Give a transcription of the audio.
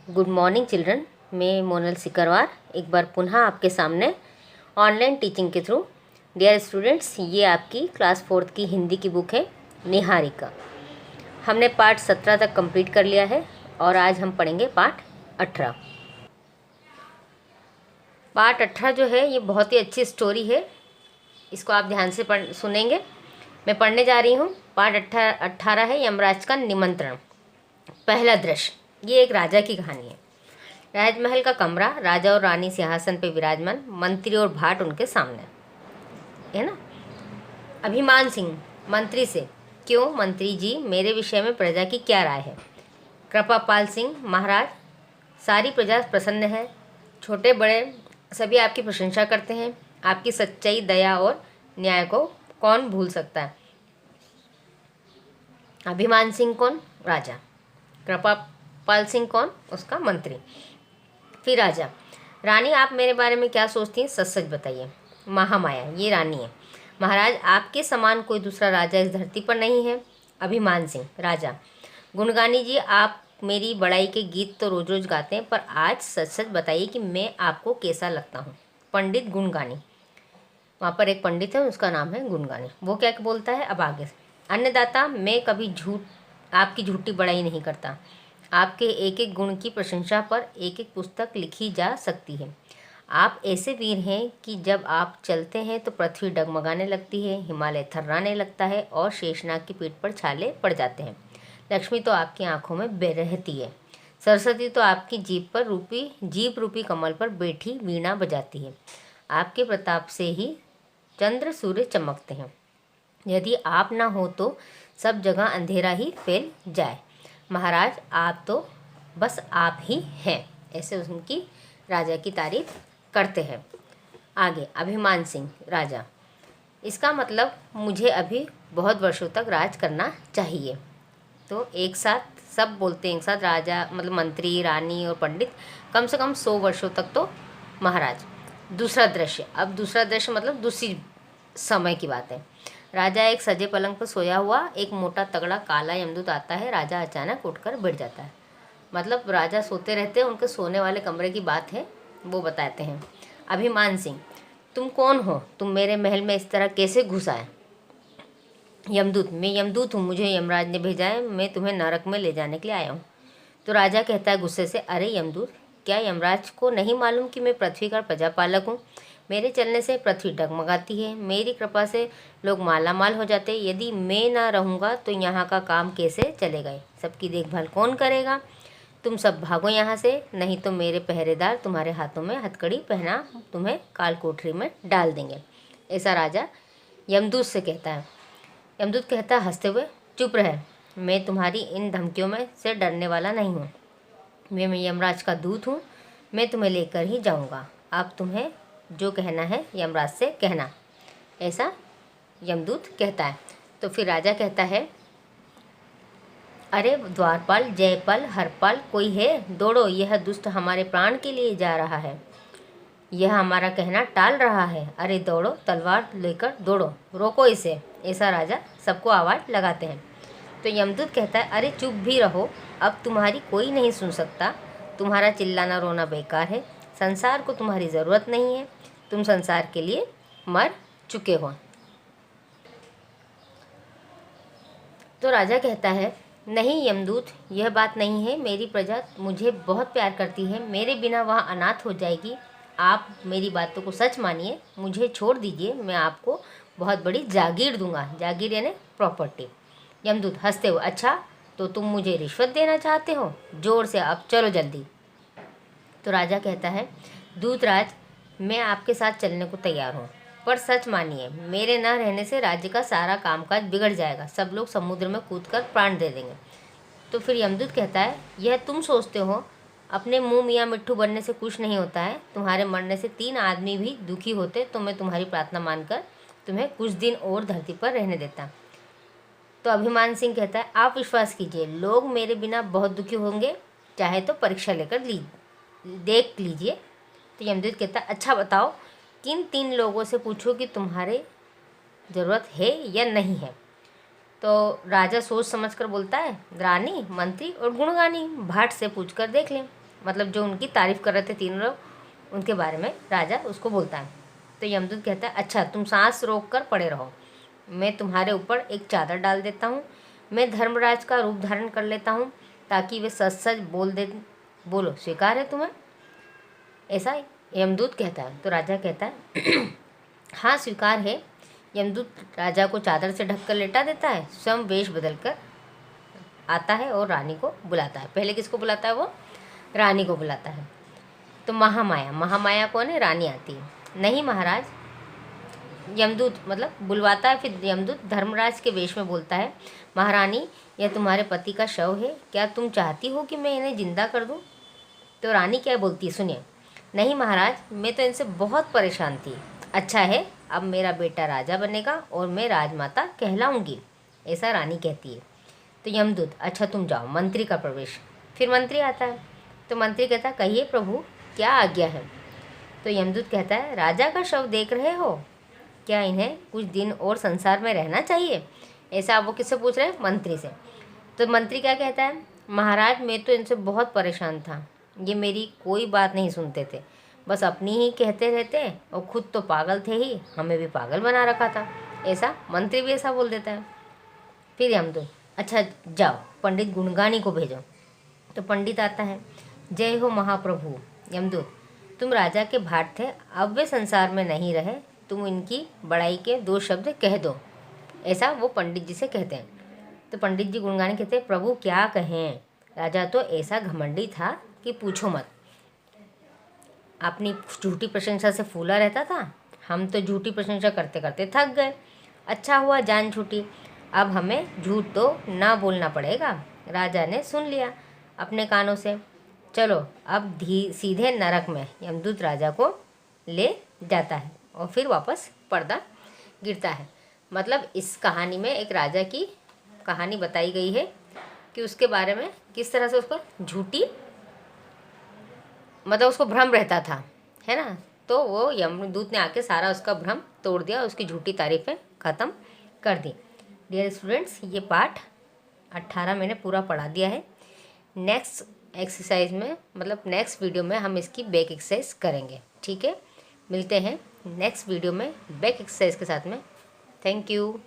Good morning children. मैं मोनल सिकरवार एक बार पुनः आपके सामने ऑनलाइन टीचिंग के थ्रू। डियर स्टूडेंट्स, ये आपकी क्लास 4th की हिंदी की बुक है निहारिका। हमने पार्ट 17 तक कंप्लीट कर लिया है और आज हम पढ़ेंगे पार्ट 18। पार्ट 18 जो है ये बहुत ही अच्छी स्टोरी है। इसको आप ध्यान से सुनेंगे। मैं पढ़ने जा रही हूँ। पार्ट 18 है यमराज का निमंत्रण। पहला दृश्य। ये एक राजा की कहानी है। राजमहल का कमरा, राजा और रानी सिंहासन पर विराजमान, मंत्री और भाट उनके सामने, है ना। अभिमान सिंह मंत्री से, क्यों मंत्री जी, मेरे विषय में प्रजा की क्या राय है? कृपापाल सिंह, महाराज सारी प्रजा प्रसन्न है, छोटे बड़े सभी आपकी प्रशंसा करते हैं। आपकी सच्चाई, दया और न्याय को कौन भूल सकता है? अभिमान सिंह कौन? राजा। कृपापाल सिंह कौन? उसका मंत्री। फिर राजा, रानी आप मेरे बारे में क्या सोचती हैं? सच सच बताइए। महामाया, ये रानी है। महाराज आपके समान कोई दूसरा राजा इस धरती पर नहीं है। अभिमान सिंह, राजा, गुणगानी जी आप मेरी बड़ाई के गीत तो रोज रोज गाते हैं, पर आज सच सच बताइए कि मैं आपको कैसा लगता हूँ? पंडित गुणगानी, वहाँ पर एक पंडित है, उसका नाम है गुणगानी। वो क्या बोलता है अब आगे? अन्नदाता, मैं कभी आपकी झूठी बड़ाई नहीं करता। आपके एक एक गुण की प्रशंसा पर एक एक पुस्तक लिखी जा सकती है। आप ऐसे वीर हैं कि जब आप चलते हैं तो पृथ्वी डगमगाने लगती है, हिमालय थर्राने लगता है और शेषनाग की पीठ पर छाले पड़ जाते हैं। लक्ष्मी तो आपकी आंखों में रहती है, सरस्वती तो आपकी जीप रूपी कमल पर बैठी वीणा बजाती है। आपके प्रताप से ही चंद्र सूर्य चमकते हैं। यदि आप ना हो तो सब जगह अंधेरा ही फैल जाए। महाराज आप तो बस आप ही हैं। ऐसे उनकी राजा की तारीफ करते हैं। आगे अभिमान सिंह, राजा, इसका मतलब मुझे अभी बहुत वर्षों तक राज करना चाहिए। तो एक साथ सब बोलते हैं, एक साथ राजा मतलब मंत्री, रानी और पंडित, कम से कम 100 वर्षों तक तो महाराज। दूसरा दृश्य। अब दूसरा दृश्य मतलब दूसरी समय की बात है। राजा एक सजे पलंग पर सोया हुआ, एक मोटा तगड़ा काला यमदूत आता है। राजा अचानक उठकर बैठ जाता है। मतलब राजा सोते रहते हैं, उनके सोने वाले कमरे की बात है, वो बताते हैं। अभिमान सिंह, तुम कौन हो? तुम मेरे महल में इस तरह कैसे घुस आए? यमदूत, मैं यमदूत हूँ, मुझे यमराज ने भेजा है, मैं तुम्हें नरक में ले जाने के लिए आया हूँ। तो राजा कहता है गुस्से से, अरे यमदूत, क्या यमराज को नहीं मालूम कि मैं पृथ्वी का प्रजापालक हूँ? मेरे चलने से पृथ्वी डगमगाती है, मेरी कृपा से लोग माला माल हो जाते हैं। यदि मैं ना रहूँगा तो यहाँ का काम कैसे चलेगा? सबकी देखभाल कौन करेगा? तुम सब भागो यहाँ से, नहीं तो मेरे पहरेदार तुम्हारे हाथों में हथकड़ी पहना तुम्हें काल कोठरी में डाल देंगे। ऐसा राजा यमदूत से कहता है। यमदूत कहता है हंसते हुए, चुप रहे, मैं तुम्हारी इन धमकियों में से डरने वाला नहीं हूँ। मैं यमराज का दूत हूँ, मैं तुम्हें लेकर ही जाऊँगा। अब तुम्हें जो कहना है यमराज से कहना। ऐसा यमदूत कहता है। तो फिर राजा कहता है, अरे द्वारपाल, जयपाल, हरपाल कोई है? दौड़ो, यह दुष्ट हमारे प्राण के लिए जा रहा है, यह हमारा कहना टाल रहा है। अरे दौड़ो, तलवार लेकर दौड़ो, रोको इसे। ऐसा राजा सबको आवाज़ लगाते हैं। तो यमदूत कहता है, अरे चुप भी रहो, अब तुम्हारी कोई नहीं सुन सकता। तुम्हारा चिल्लाना रोना बेकार है, संसार को तुम्हारी ज़रूरत नहीं है, तुम संसार के लिए मर चुके हो। तो राजा कहता है, नहीं यमदूत, यह बात नहीं है, मेरी प्रजा मुझे बहुत प्यार करती है, मेरे बिना वह अनाथ हो जाएगी। आप मेरी बातों को सच मानिए, मुझे छोड़ दीजिए, मैं आपको बहुत बड़ी जागीर दूंगा। जागीर यानी प्रॉपर्टी। यमदूत हंसते हुए, अच्छा तो तुम मुझे रिश्वत देना चाहते हो? जोर से, अब चलो जल्दी। तो राजा कहता है, दूतराज, मैं आपके साथ चलने को तैयार हूँ, पर सच मानिए, मेरे न रहने से राज्य का सारा कामकाज बिगड़ जाएगा, सब लोग समुद्र में कूदकर प्राण दे देंगे। तो फिर यमदूत कहता है, यह तुम सोचते हो, अपने मुंह मियाँ मिट्ठू बनने से कुछ नहीं होता है। तुम्हारे मरने से 3 आदमी भी दुखी होते तो मैं तुम्हारी प्रार्थना मानकर तुम्हें कुछ दिन और धरती पर रहने देता। तो अभिमान सिंह कहता है, आप विश्वास कीजिए, लोग मेरे बिना बहुत दुखी होंगे, चाहे तो परीक्षा लेकर देख लीजिए। तो यमदूत कहता है, अच्छा बताओ, किन 3 लोगों से पूछो कि तुम्हारे ज़रूरत है या नहीं है? तो राजा सोच समझ कर बोलता है, रानी, मंत्री और गुणगानी, भाट से पूछकर देख लें। मतलब जो उनकी तारीफ़ कर रहे थे तीनों लोग, उनके बारे में राजा उसको बोलता है। तो यमदूत कहता है, अच्छा तुम सांस रोक कर पड़े रहो, मैं तुम्हारे ऊपर एक चादर डाल देता हूँ, मैं धर्मराज का रूप धारण कर लेता हूँ ताकि वे सच सच बोलो, स्वीकार है तुम्हें? ऐसा यमदूत कहता है। तो राजा कहता है हाँ स्वीकार है। यमदूत राजा को चादर से ढककर लेटा देता है, स्वयं वेश बदल कर आता है और रानी को बुलाता है। पहले किसको बुलाता है वो? रानी को बुलाता है। तो महामाया कौन है? रानी आती है। नहीं महाराज, यमदूत मतलब बुलवाता है। फिर यमदूत धर्मराज के वेश में बोलता है, महारानी यह तुम्हारे पति का शव है, क्या तुम चाहती हो कि मैं इन्हें जिंदा कर दूं? तो रानी क्या बोलती है सुनिए, नहीं महाराज, मैं तो इनसे बहुत परेशान थी। अच्छा है, अब मेरा बेटा राजा बनेगा और मैं राजमाता कहलाऊंगी, ऐसा रानी कहती है। तो यमदूत, अच्छा तुम जाओ। मंत्री का प्रवेश। फिर मंत्री आता है। तो मंत्री कहता है, कहिए प्रभु क्या आज्ञा है? तो यमदूत कहता है, राजा का शव देख रहे हो, क्या इन्हें कुछ दिन और संसार में रहना चाहिए? ऐसा वो किससे पूछ रहे हैं? मंत्री से। तो मंत्री क्या कहता है, महाराज मैं तो इनसे बहुत परेशान था, ये मेरी कोई बात नहीं सुनते थे, बस अपनी ही कहते रहते और खुद तो पागल थे ही, हमें भी पागल बना रखा था। ऐसा मंत्री भी ऐसा बोल देता है। फिर यमदूत, अच्छा जाओ पंडित गुणगानी को भेजो। तो पंडित आता है। जय हो महाप्रभु। यमदूत, तुम राजा के भाट थे, अब वे संसार में नहीं रहे, तुम इनकी बड़ाई के 2 शब्द कह दो, ऐसा वो पंडित जी से कहते हैं। तो पंडित जी गुणगानी कहते हैं, प्रभु क्या कहें, राजा तो ऐसा घमंडी था कि पूछो मत, अपनी झूठी प्रशंसा से फूला रहता था, हम तो झूठी प्रशंसा करते करते थक गए, अच्छा हुआ जान छूटी, अब हमें झूठ तो ना बोलना पड़ेगा। राजा ने सुन लिया अपने कानों से, चलो अब सीधे नरक में। यमदूत राजा को ले जाता है और फिर वापस पर्दा गिरता है। मतलब इस कहानी में एक राजा की कहानी बताई गई है कि उसके बारे में किस तरह से उसको झूठी मतलब उसको भ्रम रहता था, है ना। तो वो यमदूत ने आके सारा उसका भ्रम तोड़ दिया, उसकी झूठी तारीफ़ें ख़त्म कर दी। डियर स्टूडेंट्स, ये पाठ 18 मैंने पूरा पढ़ा दिया है। नेक्स्ट एक्सरसाइज में मतलब नेक्स्ट वीडियो में हम इसकी बैक एक्सरसाइज करेंगे, ठीक है। मिलते हैं नेक्स्ट वीडियो में बैक एक्सरसाइज के साथ में। Thank you.